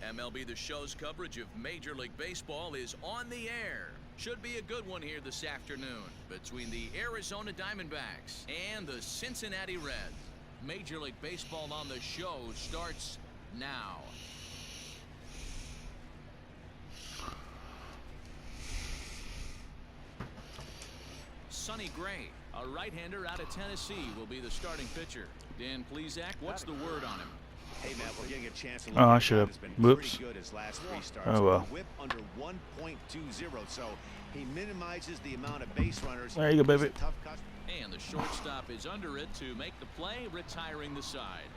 MLB The Show's coverage of Major League Baseball is on the air. Should be a good one here this afternoon between the Arizona Diamondbacks and the Cincinnati Reds. Major League Baseball on the Show starts now. Sonny Gray, a right-hander out of Tennessee, will be the starting pitcher. Dan Plesac, what's the word on him? Hey Matt, we're getting a chance to Oh, I should have. has been Whoops. pretty good his last three starts. Oh well. Whip under 1.20, so he minimizes the amount of base runners. There you go, baby. And the shortstop is under it to make the play, retiring the side.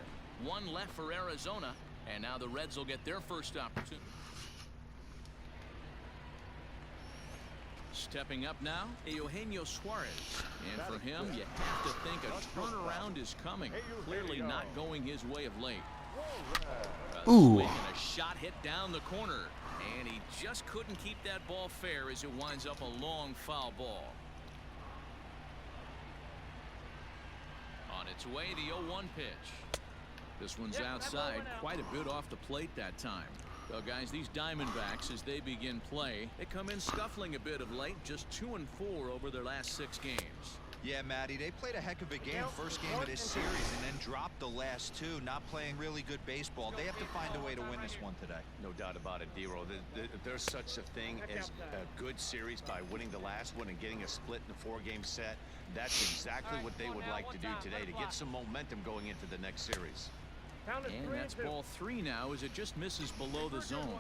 One left for Arizona, and now the Reds will get their first opportunity. Stepping up now, Eugenio Suarez. And for him, you have to think a turnaround is coming. Clearly not going his way of late. Ooh. Swing and a shot hit down the corner. And he just couldn't keep that ball fair as it winds up a long foul ball. On its way, the 0-1 pitch. This one's outside, quite a bit off the plate that time. Well, guys, these Diamondbacks, as they begin play, they come in scuffling a bit of late, just 2-4 over their last 6 games. Yeah, Matty, they played a heck of a game first game of this series and then dropped the last 2, not playing really good baseball. They have to find a way to win this one today. No doubt about it, D-Roll. There's such a thing as a good series by winning the last one and getting a split in a 4-game set. That's exactly what they would like to do today to get some momentum going into the next series. And that's ball 3 now as it just misses below the zone.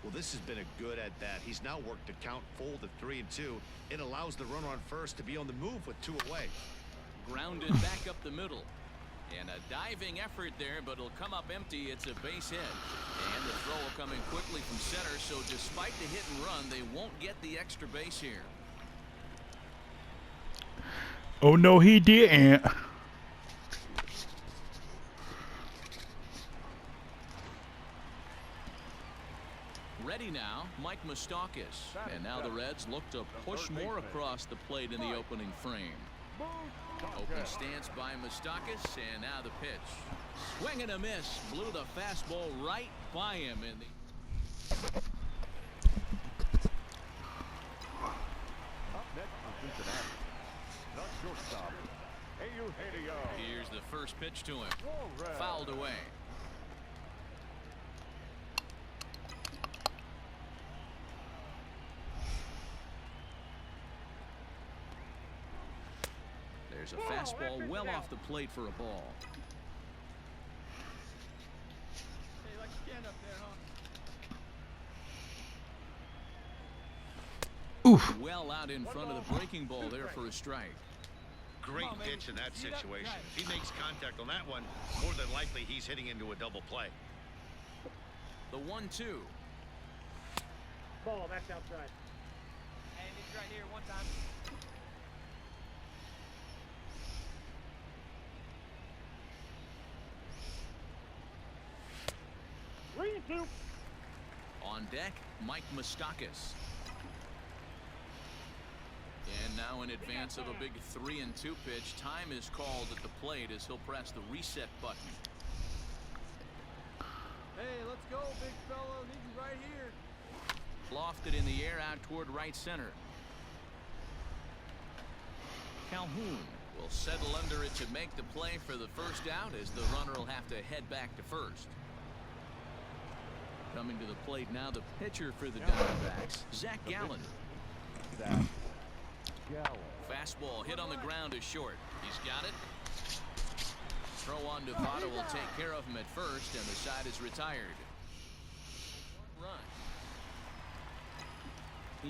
Well, this has been a good at bat. He's now worked a count full to 3-2. It allows the runner on first to be on the move with 2 away. Grounded back up the middle. And a diving effort there, but it'll come up empty. It's a base hit. And the throw will come in quickly from center, so despite the hit and run, they won't get the extra base here. Oh no, he didn't. Ready now, Mike Moustakas. And now the Reds look to push more across the plate in the opening frame. Open stance by Moustakas, and now the pitch. Swing and a miss. Blew the fastball right by him in the... Up next for Cincinnati, the shortstop, Eugenio. Here's the first pitch to him. Fouled away. There's a fastball well off the plate for a ball. Hey, like you can up there, huh? Oof. Well out in front of the breaking ball there for a strike. Great pitch in that situation. If he makes contact on that one, more than likely he's hitting into a double play. The 1-2. Ball, that's outside. And it's right here one time. On deck, Mike Moustakas. And now in advance of a big 3-2 pitch, time is called at the plate as he'll press the reset button. Hey, let's go, big fella. Need you right here. Lofted in the air out toward right center. Calhoun will settle under it to make the play for the first out as the runner will have to head back to first. Coming to the plate now, the pitcher for the Diamondbacks, Zach Gallen. Fastball hit on the ground to short. He's got it. Throw on Devada will take care of him at first, and the side is retired. Run.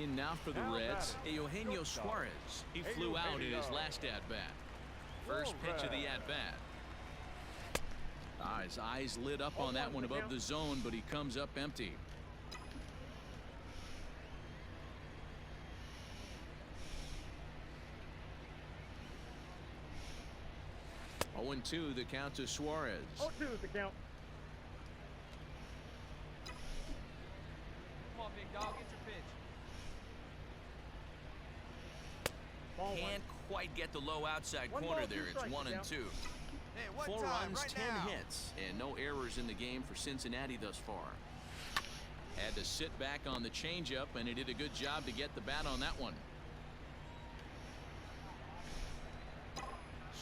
In now for the Reds, Eugenio Suarez. He flew out in his last at-bat. First pitch of the at-bat. His eyes lit up on that one above the zone, but he comes up empty. 0-2 the count to Suarez. 0-2 the count. Come on, big dog, get your pitch. Can't quite get the low outside corner there. It's 1-2. Hey, what 4 time? runs, Right 10 now. hits, and no errors in the game for Cincinnati thus far. Had to sit back on the changeup, and he did a good job to get the bat on that one.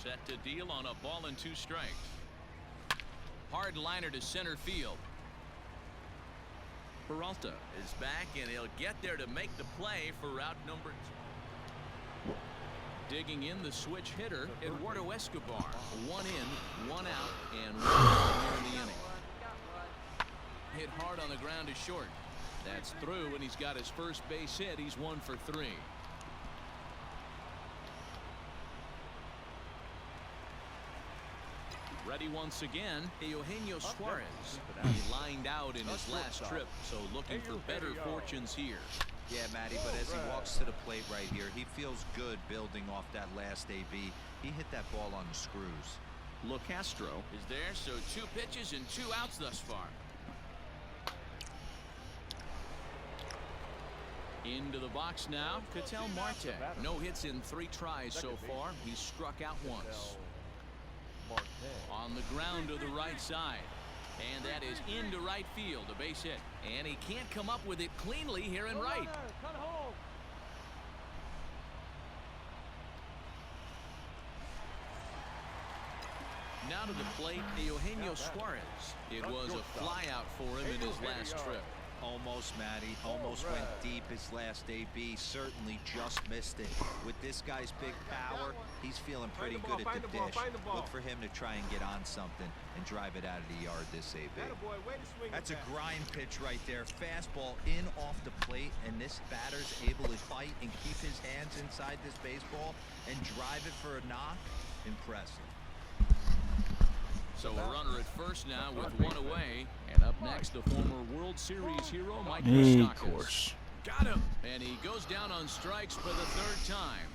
Set to deal on a ball and 2 strikes. Hard liner to center field. Peralta is back, and he'll get there to make the play for route number 2. Digging in the switch hitter, Eduardo Escobar. 1 in, 1 out, and 1 here in the inning. Hit hard on the ground to short. That's through, and he's got his first base hit. He's 1 for 3. Ready once again, Eugenio Suarez. He lined out in his last trip, so looking for better fortunes here. Yeah, Matty, but as he walks to the plate right here, he feels good building off that last AB. He hit that ball on the screws. LeCastro is there, so 2 pitches and 2 outs thus far. Into the box now, Ketel Marte. No hits in 3 tries so far. He's struck out once. On the ground to the right side. And that is into right field, a base hit. And he can't come up with it cleanly here in right. Now to the plate, Eugenio Suarez. It was a flyout for him in his last trip. Almost, Matty. Almost went deep his last AB. Certainly just missed it. With this guy's big power, he's feeling pretty good at the dish. Look for him to try and get on something and drive it out of the yard this AB. That's a grind pitch right there. Fastball in off the plate, and this batter's able to fight and keep his hands inside this baseball and drive it for a knock. Impressive. So a runner at first now with 1 away. And up next, the former World Series hero, Mike Of Moustakas. course. Got him. And he goes down on strikes for the 3rd time.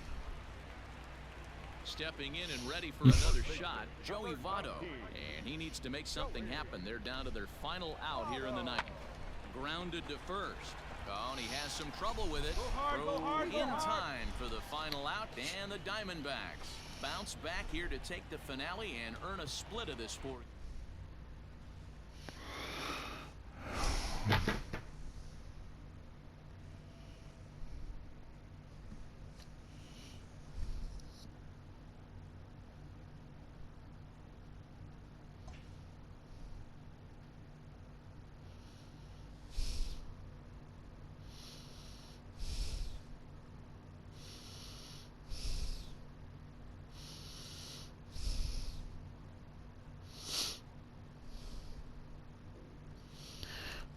Stepping in and ready for another shot, Joey Votto. And he needs to make something happen. They're down to their final out here in the 9th. Grounded to first. Oh, and he has some trouble with it. Throw in time for the final out, and the Diamondbacks bounce back here to take the finale and earn a split of this 4th.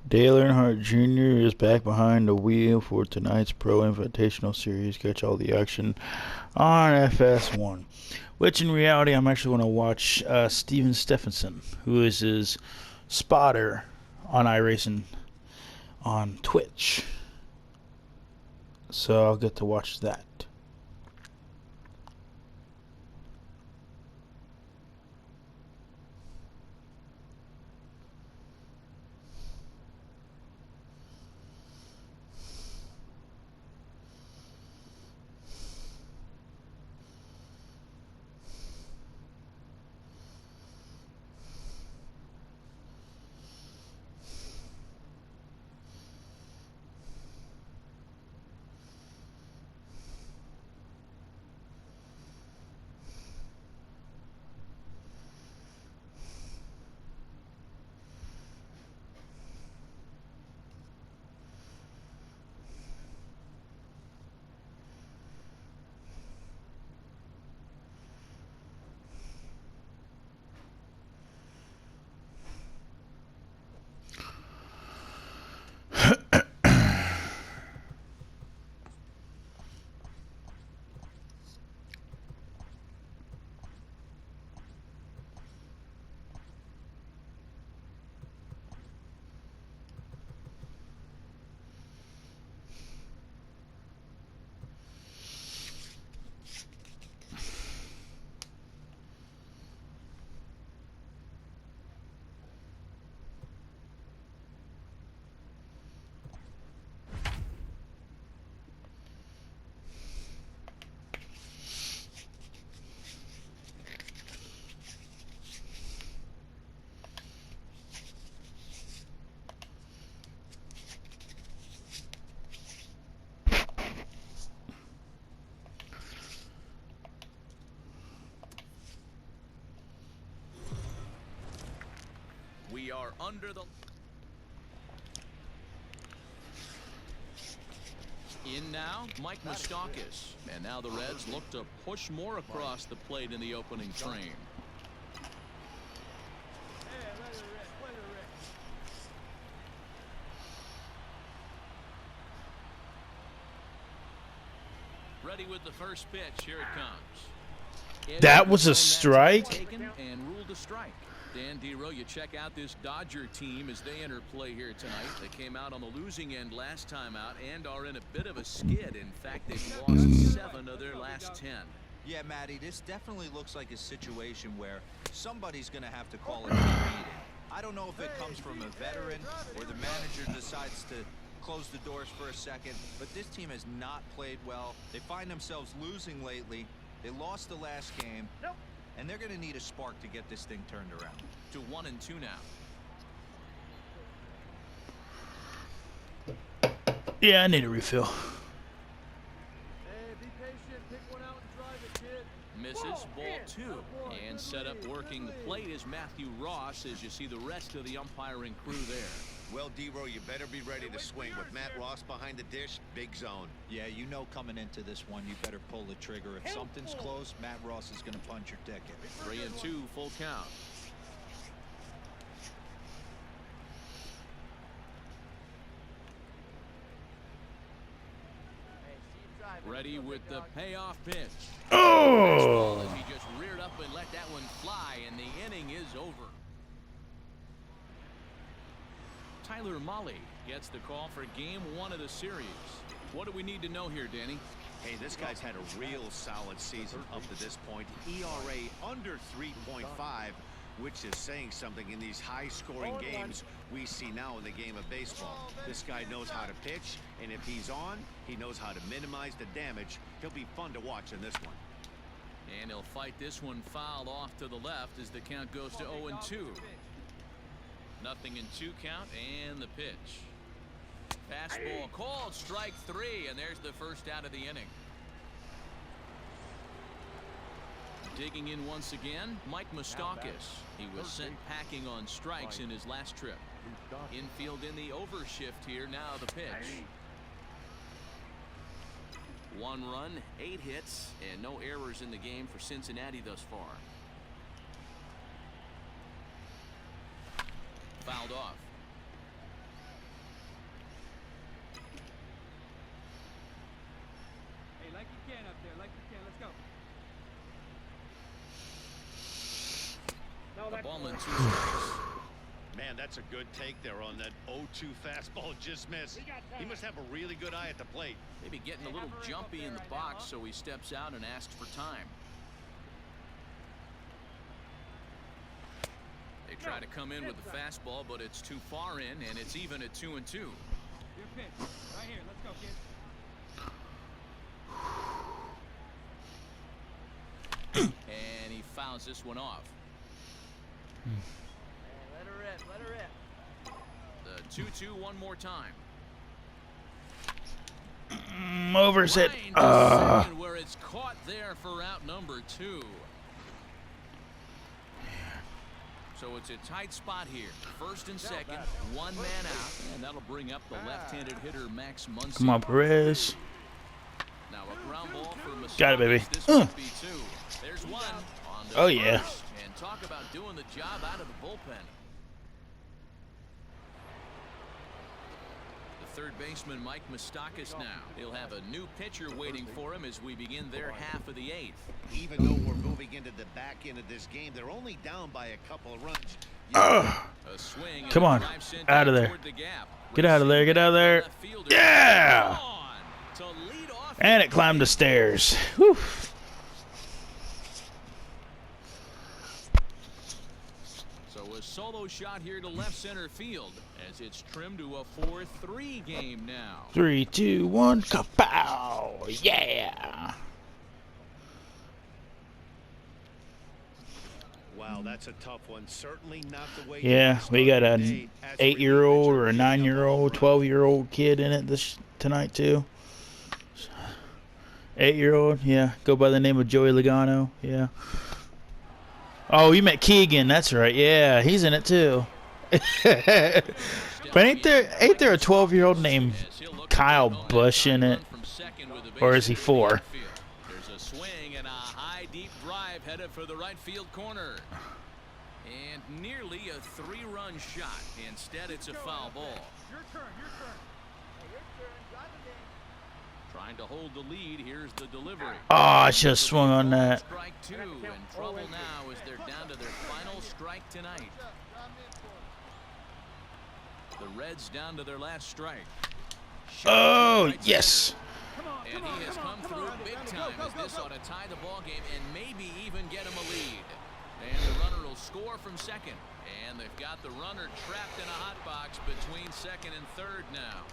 Dale Earnhardt Jr. is back behind the wheel for tonight's Pro Invitational Series. Catch all the action on FS1. Which in reality, I'm actually going to watch Steven Stephenson, who is his spotter on iRacing on Twitch. So I'll get to watch that. are under the... In now, Mike Moustakas. And now the Reds look to push more across the plate in the opening frame. Ready with the first pitch. Here it comes. That was a strike? And ruled a strike. Dan Dero, you check out this Dodger team as they enter play here tonight. They came out on the losing end last time out and are in a bit of a skid. In fact, they've lost 7 of their last 10. Yeah, Matty, this definitely looks like a situation where somebody's going to have to call a team meeting. I don't know if it comes from a veteran or the manager decides to close the doors for a second, but this team has not played well. They find themselves losing lately. They lost the last game. And they're going to need a spark to get this thing turned around. To 1-2 now. Yeah, I need a refill. Hey, be patient. Pick one out and drive it, kid. Misses, ball 2. And set up working the plate is Matthew Ross as you see the rest of the umpiring crew there. Well, Dero, you better be ready to swing. With Matt Ross behind the dish, big zone. Yeah, you know coming into this one, you better pull the trigger. If something's close, Matt Ross is going to punch your ticket. 3-2, full count. Ready with the payoff pitch. Oh! As he just reared up and let that one fly, and the inning is over. Tyler Mahle gets the call for game 1 of the series. What do we need to know here, Danny? Hey, this guy's had a real solid season up to this point. ERA under 3.5, which is saying something in these high-scoring games we see now in the game of baseball. This guy knows how to pitch, and if he's on, he knows how to minimize the damage. He'll be fun to watch in this one. And he'll fight this one fouled off to the left as the count goes to 0-2. Nothing in 2 count, and the pitch. Fastball called, strike 3, and there's the first out of the inning. Digging in once again, Mike Moustakas. He was sent packing on strikes in his last trip. Infield in the overshift here, now the pitch. 1 run, 8 hits, and no errors in the game for Cincinnati thus far. Fouled off. Hey, like you can up there, like you can. Let's go. The ball in 2 strikes. Man, that's a good take there on that 0-2 fastball just missed. He must have a really good eye at the plate. Maybe getting a little jumpy in the box, so he steps out and asks for time. They try to come in with the fastball, but it's too far in, and it's even at 2-2. Your pitch. Right here. Let's go, kid. And he fouls this one off. Let her rip. Let her rip. The 2-2 one more time. Overs it. Line to second, where it's caught there for out number 2. So it's a tight spot here. First and second, 1 man out, and that'll bring up the left-handed hitter Max Muncy. Come on, Perez. Now a ground ball for Moustakas. Got it, baby. This would be 2. There's 1 on the Oh, yeah. first, and talk about doing the job out of the bullpen. The third baseman Mike Moustakas now. He'll have a new pitcher waiting for him as we begin their half of the 8th. Even though we're moving into the back end of this game, they're only down by a couple of runs. A swing. Come on, out of there. Get out of there, get out of there. Yeah! And it climbed the stairs. Whew. So a solo shot here to left center field as it's trimmed to a 4-3 game now. 3, 2, 1, kapow! Yeah! Wow, that's a tough one. Certainly not the way. Yeah, we got an 8-year-old or a 9-year-old, 12-year-old kid in it tonight too. 8-year-old, yeah. Go by the name of Joey Logano, yeah. Oh, you met Keegan, that's right. Yeah, he's in it too. But ain't there a 12-year-old named Kyle Busch in it? Or is he 4? There's a swing and a high deep drive headed for the right field corner. And nearly a 3-run shot. Instead, it's a foul ball. Your turn. Hey, your turn. Drive it in. Trying to hold the lead. Here's the delivery. Oh, I should have swung on that. Strike 2 and trouble now as they're down to their final strike tonight. The Reds down to their last strike. Oh, yes. And he has come through big time as this ought to tie the ball game and maybe even get him a lead. And the runner will score from second. And they've got the runner trapped in a hot box between second and third now.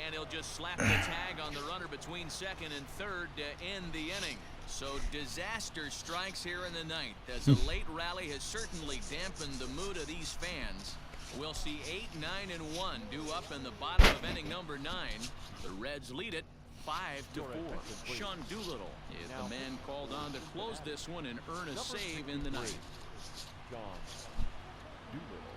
And he'll just slap the tag on the runner between second and third to end the inning. So disaster strikes here in the ninth as a late rally has certainly dampened the mood of these fans. We'll see 8, 9, and 1 due up in the bottom of inning number 9. The Reds lead it 5-4. Sean Doolittle is the man called on to close this one and earn a save in the ninth. John Doolittle.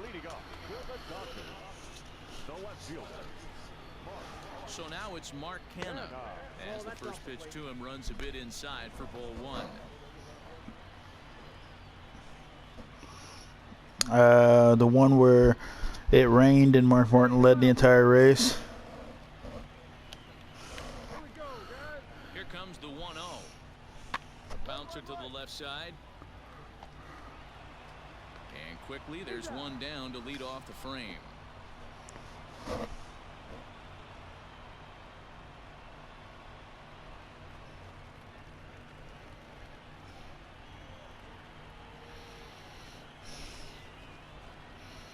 Leading up for the Dodgers, the left fielder, Mark. So now it's Mark Canha as the first pitch to him runs a bit inside for ball 1. The one where it rained and Mark Martin led the entire race. Here comes the 1-0. Bouncer to the left side. And quickly there's one down to lead off the frame.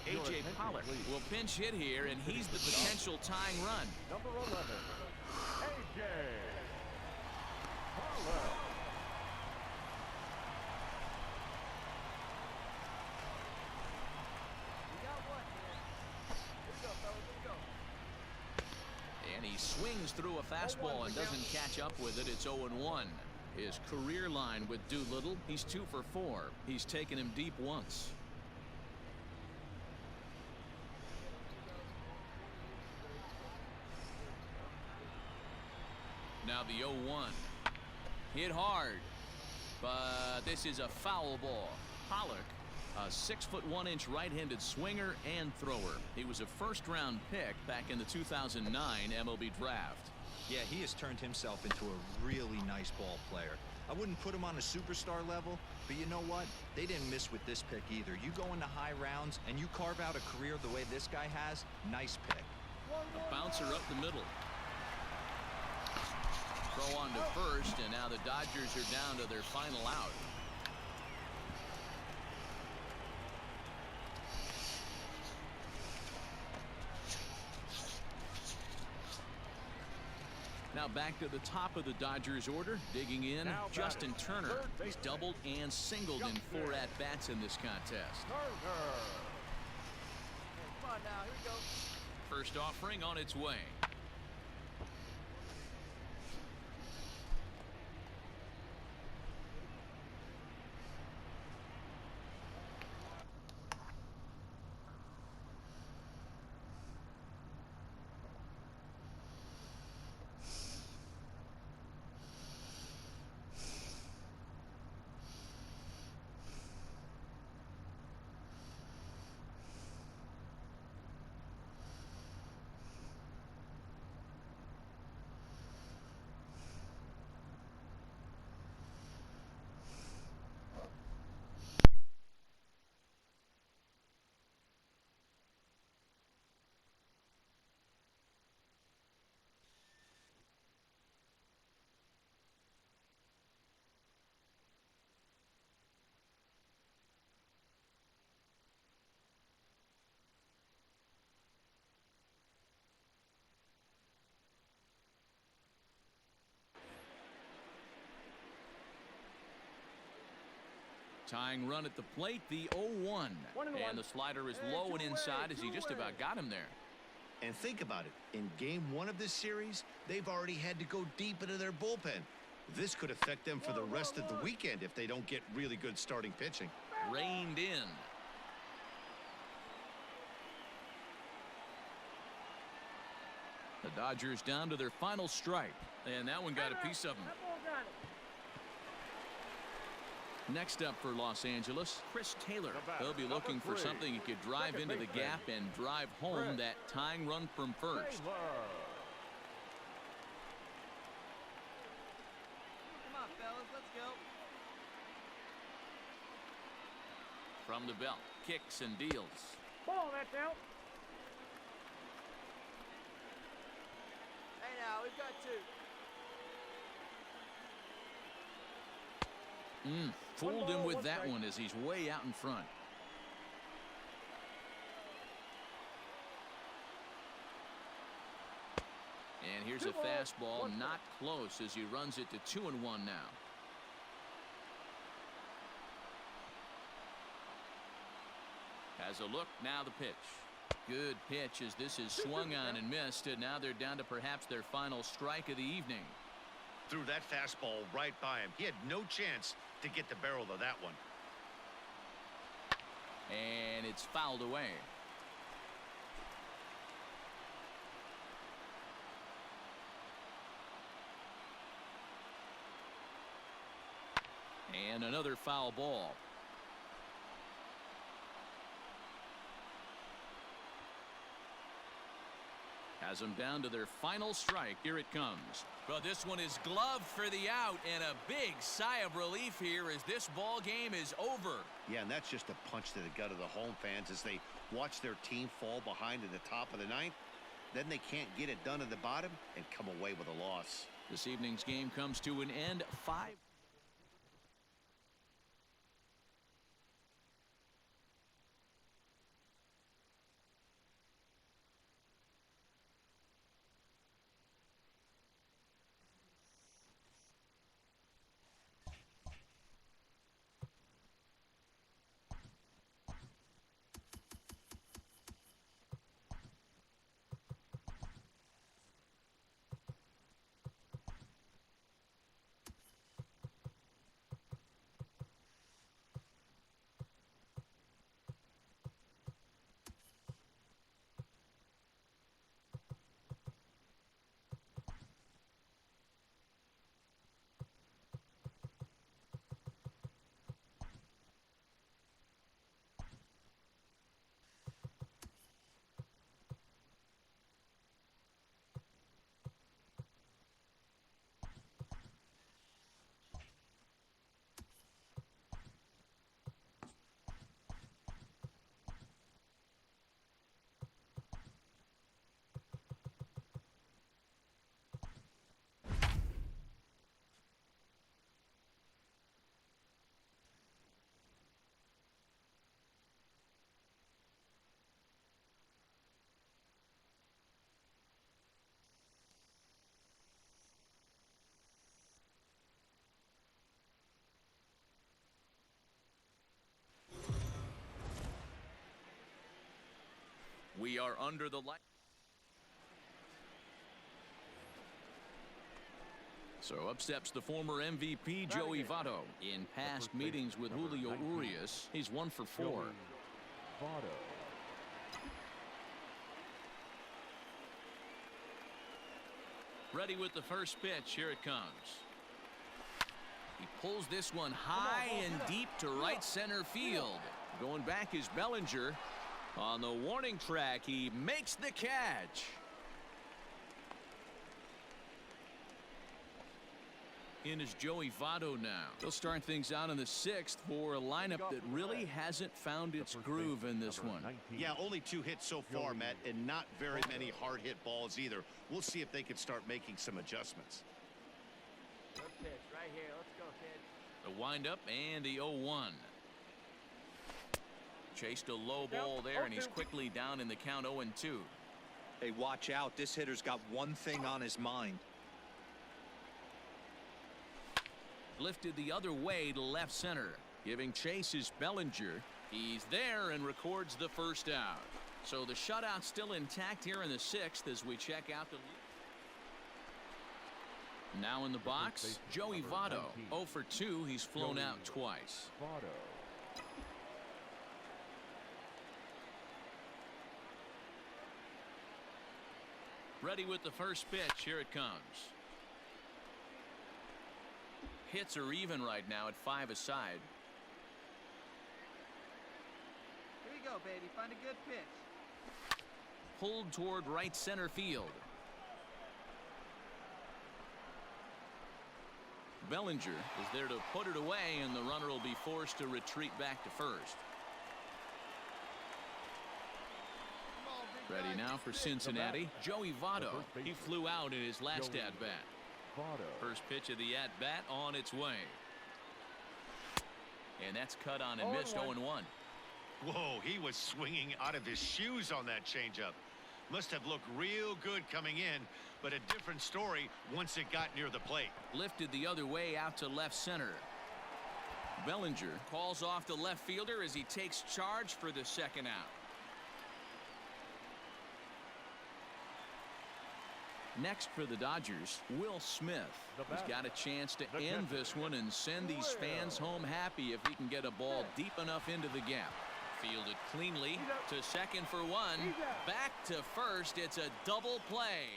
A.J. Pollock will pinch hit here, and he's the potential tying run. Number 11, A.J. Pollock. We got one here. Here we go, fellas. Here we go. And he swings through a fastball and doesn't catch up with it. It's 0-1. His career line with Doolittle, he's 2 for 4. He's taken him deep once. Now the 0-1. Hit hard, but this is a foul ball. Pollock, a 6'1" right-handed swinger and thrower. He was a first-round pick back in the 2009 MLB draft. Yeah, he has turned himself into a really nice ball player. I wouldn't put him on a superstar level, but you know what? They didn't miss with this pick either. You go into high rounds and you carve out a career the way this guy has, nice pick. A bouncer up the middle. Throw on to first, and now the Dodgers are down to their final out. Now back to the top of the Dodgers order, digging in, Justin Turner. He's doubled and singled in 4 at-bats in this contest. Come on now. Here we go. First offering on its way. Tying run at the plate, the 0-1. And the slider is low and inside as he just about got him there. And think about it. In game 1 of this series, they've already had to go deep into their bullpen. This could affect them for the rest of the weekend if they don't get really good starting pitching. Reined in. The Dodgers down to their final strike, and that one got a piece of them. That ball got it. Next up for Los Angeles, Chris Taylor. They'll be looking for something he could drive into the gap and drive home that tying run from first. Come on, fellas, let's go. From the belt, kicks and deals. Ball, that's out. Hey, now, we've got two. Fooled him with that one as he's way out in front. And here's a fastball, not close, as he runs it to 2-1 now. Has a look, now the pitch. Good pitch as this is swung on and missed, and now they're down to perhaps their final strike of the evening. Threw that fastball right by him. He had no chance to get the barrel of that one. And it's fouled away. And another foul ball. Has them down to their final strike. Here it comes. But this one is gloved for the out, and a big sigh of relief here as this ball game is over. Yeah, and that's just a punch to the gut of the home fans as they watch their team fall behind in the top of the ninth. Then they can't get it done at the bottom and come away with a loss. This evening's game comes to an end. 5. We are under the light. So up steps the former MVP Joey Votto. In past meetings with Julio Urias, he's 1 for 4. Ready with the first pitch. Here it comes. He pulls this one high and deep to right center field. Going back is Bellinger. On the warning track, he makes the catch. In is Joey Votto now. They'll start things out in the 6th for a lineup that really hasn't found its groove in this one. Yeah, only 2 hits so far, Matt, and not very many hard hit balls either. We'll see if they can start making some adjustments. Good pitch right here. Let's go, kid. The windup and the 0-1. Chased a low ball there, and he's quickly down in the count 0-2. Hey, watch out. This hitter's got one thing on his mind. Lifted the other way to left center. Giving chase is Bellinger. He's there and records the first out. So the shutout still intact here in the 6th as we check out the Now in the box, Joey Votto. 0 for 2. He's flown out twice. Votto. Ready with the first pitch. Here it comes. Hits are even right now at 5 aside. Here you go, baby. Find a good pitch. Pulled toward right center field. Bellinger is there to put it away, and the runner will be forced to retreat back to first. Ready now for Cincinnati, Joey Votto. He flew out in his last at-bat. First pitch of the at-bat on its way. And that's cut on and missed. 0-1. Whoa, he was swinging out of his shoes on that changeup. Must have looked real good coming in, but a different story once it got near the plate. Lifted the other way out to left center. Bellinger calls off the left fielder as he takes charge for the second out. Next for the Dodgers, Will Smith. He's got a chance to end this one and send these fans home happy if he can get a ball deep enough into the gap. Fielded cleanly to second for 1. Back to first. It's a double play.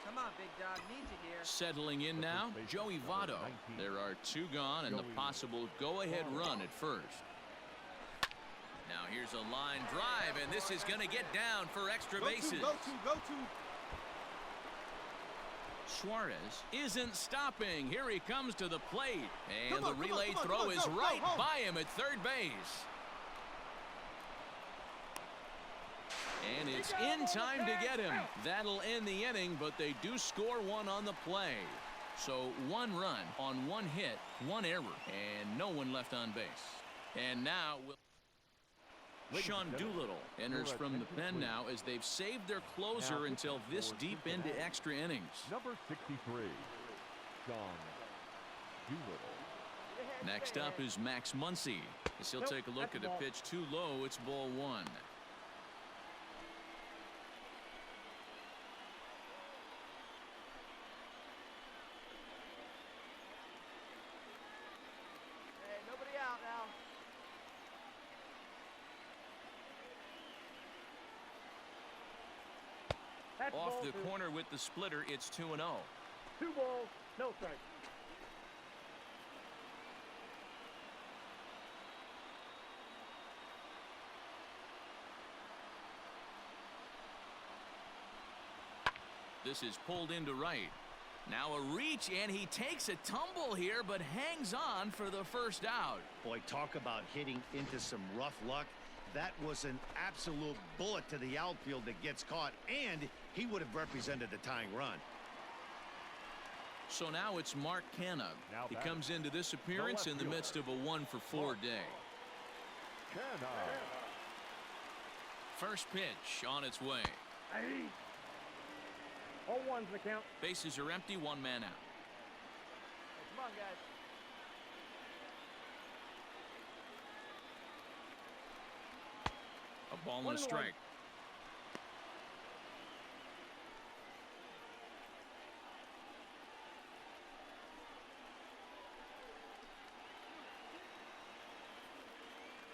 Come on, big dog. Need you here. Settling in now, Joey Votto. There are 2 gone and the possible go-ahead run at first. Now here's a line drive, and this is going to get down for extra bases. Go to. Suarez isn't stopping. Here he comes to the plate. And the relay throw is right by him at third base. And it's in time to get him. That'll end the inning, but they do score 1 on the play. So 1 run on 1 hit, 1 error, and no one left on base. And now Sean Doolittle enters from the pen now as they've saved their closer until this deep into extra innings. Number 63, Sean Doolittle. Next up is Max Muncy. As he'll take a look at a pitch too low. It's ball 1. Hey, nobody out now. Off the corner with the splitter, it's 2-0. 2 balls, no strike. This is pulled into right. Now a reach, and he takes a tumble here, but hangs on for the first out. Boy, talk about hitting into some rough luck. That was an absolute bullet to the outfield that gets caught, and he would have represented the tying run. So now it's Mark Canha. He comes into this appearance in the midst of a 1-for-4 day. First pitch on its way. All 1's the count. Bases are empty, 1 man out. Come on, guys. A ball and a strike.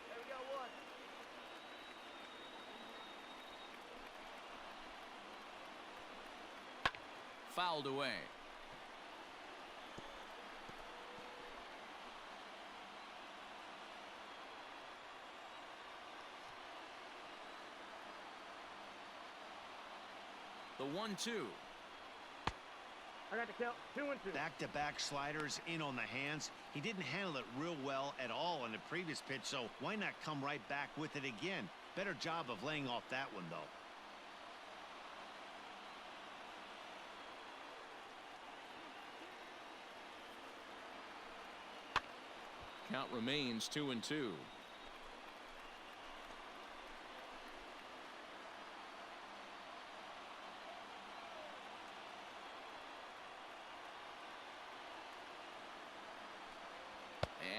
There we go, 1. Fouled away. The 1-2. I got the count. 2-2. Back-to-back sliders in on the hands. He didn't handle it real well at all in the previous pitch, so why not come right back with it again? Better job of laying off that one, though. Count remains 2-2.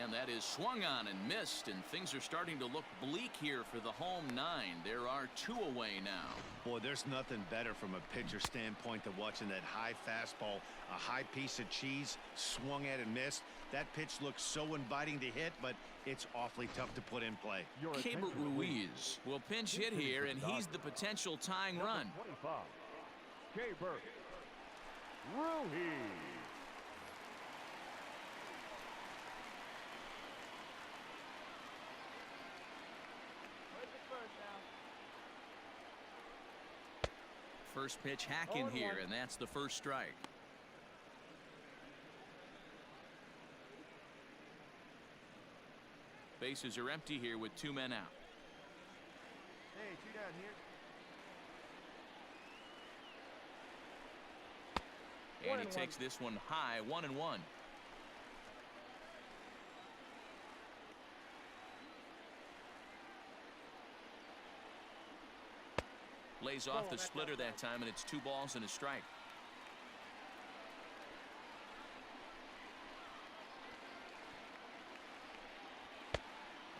And that is swung on and missed, and things are starting to look bleak here for the home 9. There are 2 away now. Boy, there's nothing better from a pitcher standpoint than watching that high fastball, a high piece of cheese, swung at and missed. That pitch looks so inviting to hit, but it's awfully tough to put in play. Keibert Ruiz will pinch hit here, and he's the potential tying run. 25. Keibert Ruiz. Where's the first now? First pitch hacking here, and that's the first strike. Bases are empty here with 2 men out. Hey, 2 down here. And he takes this one high, 1-1. Lays off the splitter that time, and it's 2 balls and a strike.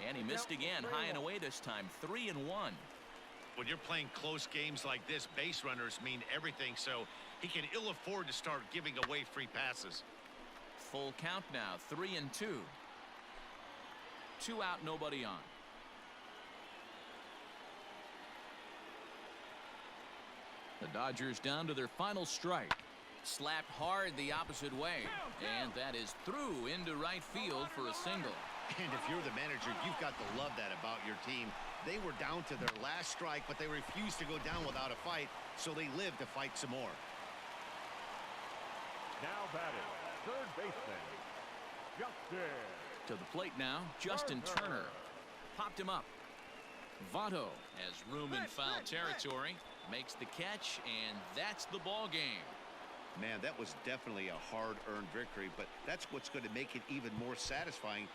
And he missed again, high and away this time, 3-1. When you're playing close games like this, base runners mean everything, so he can ill afford to start giving away free passes. Full count now, 3-2. 2 out, nobody on. The Dodgers down to their final strike. Slapped hard the opposite way, and that is through into right field for a single. And if you're the manager, you've got to love that about your team. They were down to their last strike, but they refused to go down without a fight, so they lived to fight some more. Now batting, third baseman, Justin. To the plate now, Justin Turner. Popped him up. Votto has room in foul territory. Makes the catch, and that's the ball game. Man, that was definitely a hard-earned victory, but that's what's going to make it even more satisfying.